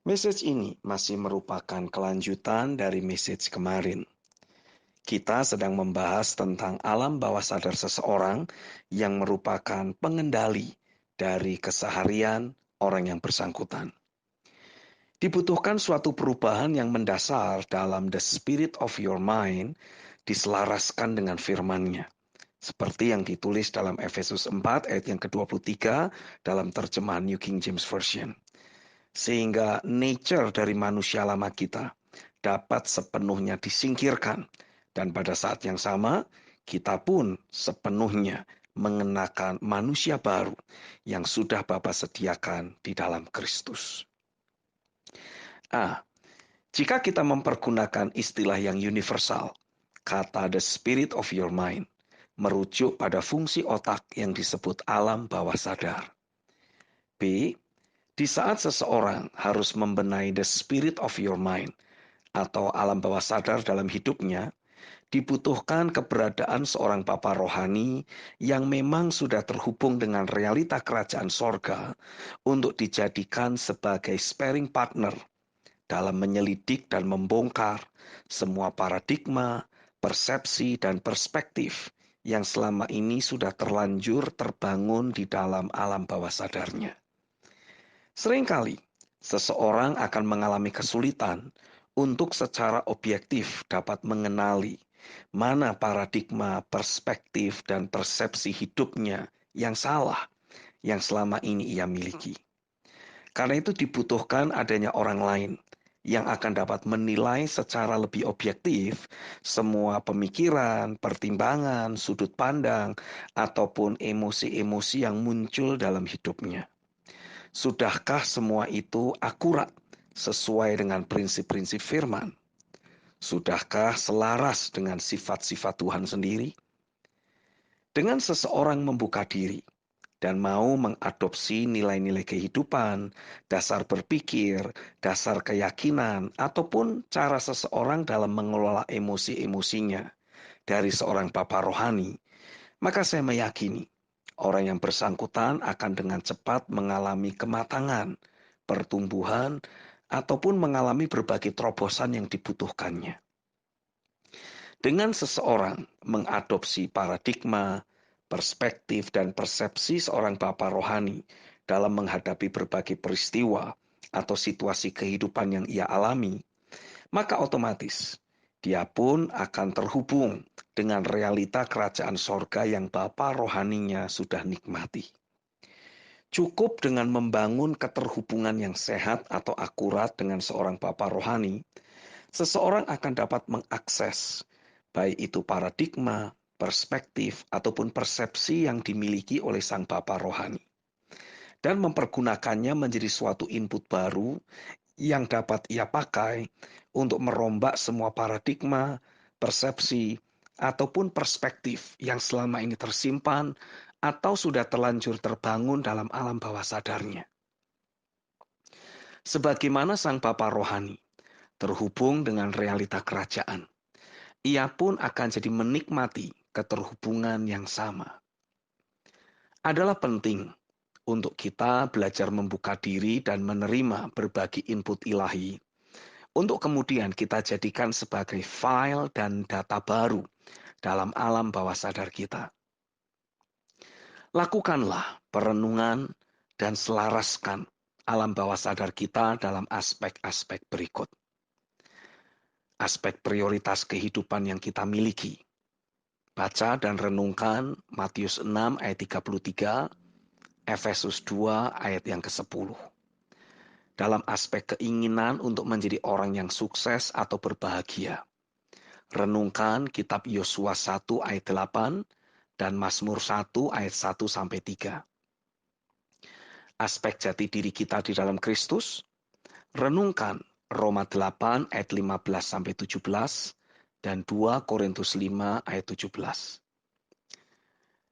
Message ini masih merupakan kelanjutan dari message kemarin. Kita sedang membahas tentang alam bawah sadar seseorang yang merupakan pengendali dari keseharian orang yang bersangkutan. Dibutuhkan suatu perubahan yang mendasar dalam the spirit of your mind diselaraskan dengan firman-Nya. Seperti yang ditulis dalam Efesus 4 ayat yang ke-23 dalam terjemahan New King James Version. Sehingga nature dari manusia lama kita dapat sepenuhnya disingkirkan. Dan pada saat yang sama, kita pun sepenuhnya mengenakan manusia baru yang sudah Bapa sediakan di dalam Kristus. Jika kita mempergunakan istilah yang universal, kata the spirit of your mind, merujuk pada fungsi otak yang disebut alam bawah sadar. B. Di saat seseorang harus membenahi the spirit of your mind atau alam bawah sadar dalam hidupnya, dibutuhkan keberadaan seorang bapa rohani yang memang sudah terhubung dengan realita kerajaan sorga untuk dijadikan sebagai sparring partner dalam menyelidik dan membongkar semua paradigma, persepsi, dan perspektif yang selama ini sudah terlanjur terbangun di dalam alam bawah sadarnya. Seringkali, seseorang akan mengalami kesulitan untuk secara objektif dapat mengenali mana paradigma, perspektif, dan persepsi hidupnya yang salah yang selama ini ia miliki. Karena itu dibutuhkan adanya orang lain yang akan dapat menilai secara lebih objektif semua pemikiran, pertimbangan, sudut pandang, ataupun emosi-emosi yang muncul dalam hidupnya. Sudahkah semua itu akurat sesuai dengan prinsip-prinsip firman? Sudahkah selaras dengan sifat-sifat Tuhan sendiri? Dengan seseorang membuka diri dan mau mengadopsi nilai-nilai kehidupan, dasar berpikir, dasar keyakinan, ataupun cara seseorang dalam mengelola emosi-emosinya dari seorang bapa rohani, maka saya meyakini orang yang bersangkutan akan dengan cepat mengalami kematangan, pertumbuhan, ataupun mengalami berbagai terobosan yang dibutuhkannya. Dengan seseorang mengadopsi paradigma, perspektif, dan persepsi seorang bapa rohani dalam menghadapi berbagai peristiwa atau situasi kehidupan yang ia alami, maka otomatis dia pun akan terhubung dengan realita kerajaan sorga yang bapa rohaninya sudah nikmati. Cukup dengan membangun keterhubungan yang sehat atau akurat dengan seorang bapa rohani, seseorang akan dapat mengakses baik itu paradigma, perspektif, ataupun persepsi yang dimiliki oleh sang bapa rohani. Dan mempergunakannya menjadi suatu input baru yang dapat ia pakai untuk merombak semua paradigma, persepsi, ataupun perspektif yang selama ini tersimpan atau sudah terlanjur terbangun dalam alam bawah sadarnya. Sebagaimana sang bapa rohani terhubung dengan realita kerajaan, ia pun akan jadi menikmati keterhubungan yang sama. Adalah penting untuk kita belajar membuka diri dan menerima berbagai input ilahi, untuk kemudian kita jadikan sebagai file dan data baru dalam alam bawah sadar kita. Lakukanlah perenungan dan selaraskan alam bawah sadar kita dalam aspek-aspek berikut. Aspek prioritas kehidupan yang kita miliki. Baca dan renungkan Matius 6 ayat 33, Efesus 2 ayat yang ke-10. Dalam aspek keinginan untuk menjadi orang yang sukses atau berbahagia. Renungkan kitab Yosua 1 ayat 8 dan Mazmur 1 ayat 1 sampai 3. Aspek jati diri kita di dalam Kristus. Renungkan Roma 8 ayat 15 sampai 17 dan 2 Korintus 5 ayat 17.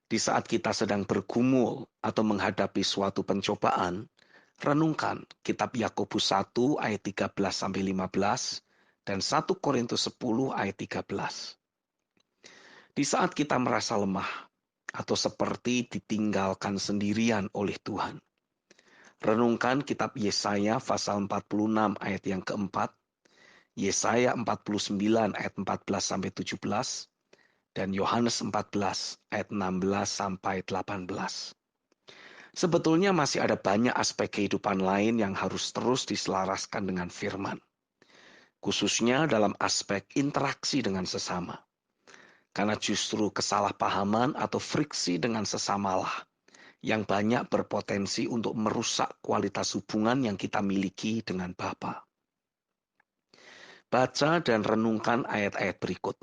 Di saat kita sedang bergumul atau menghadapi suatu pencobaan, renungkan kitab Yakobus 1 ayat 13 sampai 15 dan 1 Korintus 10 ayat 13. Di saat kita merasa lemah atau seperti ditinggalkan sendirian oleh Tuhan, Renungkan kitab Yesaya pasal 46 ayat yang keempat, Yesaya 49 ayat 14-17, dan Yohanes 14 ayat 16-18. Sebetulnya masih ada banyak aspek kehidupan lain yang harus terus diselaraskan dengan firman, khususnya dalam aspek interaksi dengan sesama. Karena justru kesalahpahaman atau friksi dengan sesamalah yang banyak berpotensi untuk merusak kualitas hubungan yang kita miliki dengan Bapa. Baca dan renungkan ayat-ayat berikut.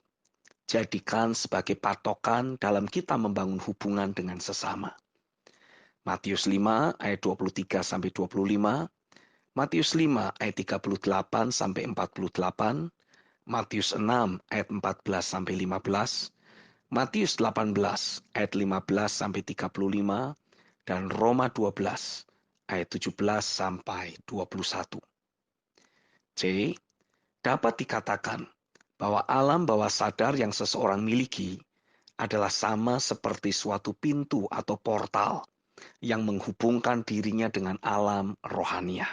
Jadikan sebagai patokan dalam kita membangun hubungan dengan sesama. Matius 5 ayat 23-25, Matius 5 ayat 38-48, Matius 6 ayat 14-15, Matius 18 ayat 15-35, dan Roma 12 ayat 17-21. C. Dapat dikatakan bahwa alam bawah sadar yang seseorang miliki adalah sama seperti suatu pintu atau portal yang menghubungkan dirinya dengan alam rohaniah.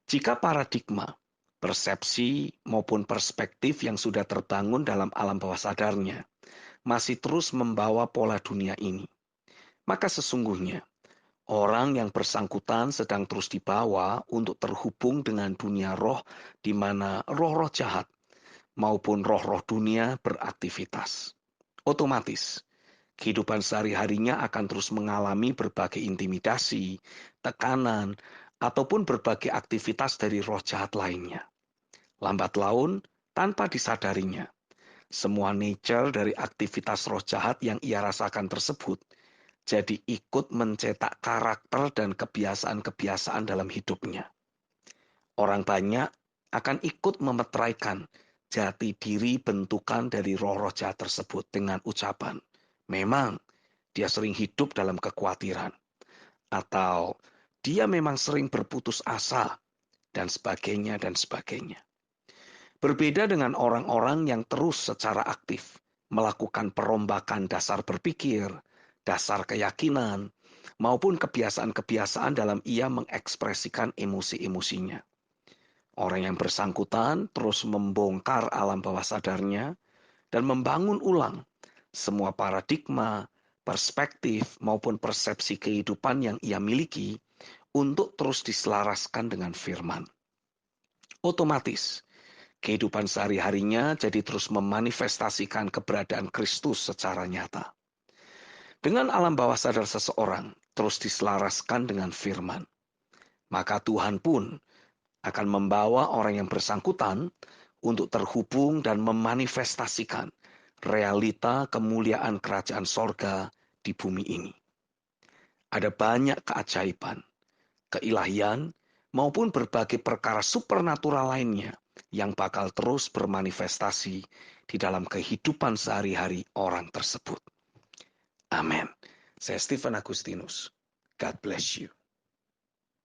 Jika paradigma, persepsi, maupun perspektif yang sudah terbangun dalam alam bawah sadarnya masih terus membawa pola dunia ini, maka sesungguhnya orang yang bersangkutan sedang terus dibawa untuk terhubung dengan dunia roh di mana roh-roh jahat maupun roh-roh dunia beraktivitas. Otomatis, kehidupan sehari-harinya akan terus mengalami berbagai intimidasi, tekanan, ataupun berbagai aktivitas dari roh jahat lainnya. Lambat laun, tanpa disadarinya, semua nature dari aktivitas roh jahat yang ia rasakan tersebut jadi ikut mencetak karakter dan kebiasaan-kebiasaan dalam hidupnya. Orang banyak akan ikut memeteraikan jati diri bentukan dari roh-roh jahat tersebut dengan ucapan, memang dia sering hidup dalam kekhawatiran, atau dia memang sering berputus asa, dan sebagainya, dan sebagainya. Berbeda dengan orang-orang yang terus secara aktif melakukan perombakan dasar berpikir, dasar keyakinan, maupun kebiasaan-kebiasaan dalam ia mengekspresikan emosi-emosinya. Orang yang bersangkutan terus membongkar alam bawah sadarnya dan membangun ulang semua paradigma, perspektif, maupun persepsi kehidupan yang ia miliki untuk terus diselaraskan dengan firman. Otomatis, kehidupan sehari-harinya jadi terus memanifestasikan keberadaan Kristus secara nyata. Dengan alam bawah sadar seseorang terus diselaraskan dengan firman, maka Tuhan pun akan membawa orang yang bersangkutan untuk terhubung dan memanifestasikan realita kemuliaan kerajaan sorga di bumi ini. Ada banyak keajaiban, keilahian, maupun berbagai perkara supernatural lainnya yang bakal terus bermanifestasi di dalam kehidupan sehari-hari orang tersebut. Amin. Saya Stephen Agustinus. God bless you.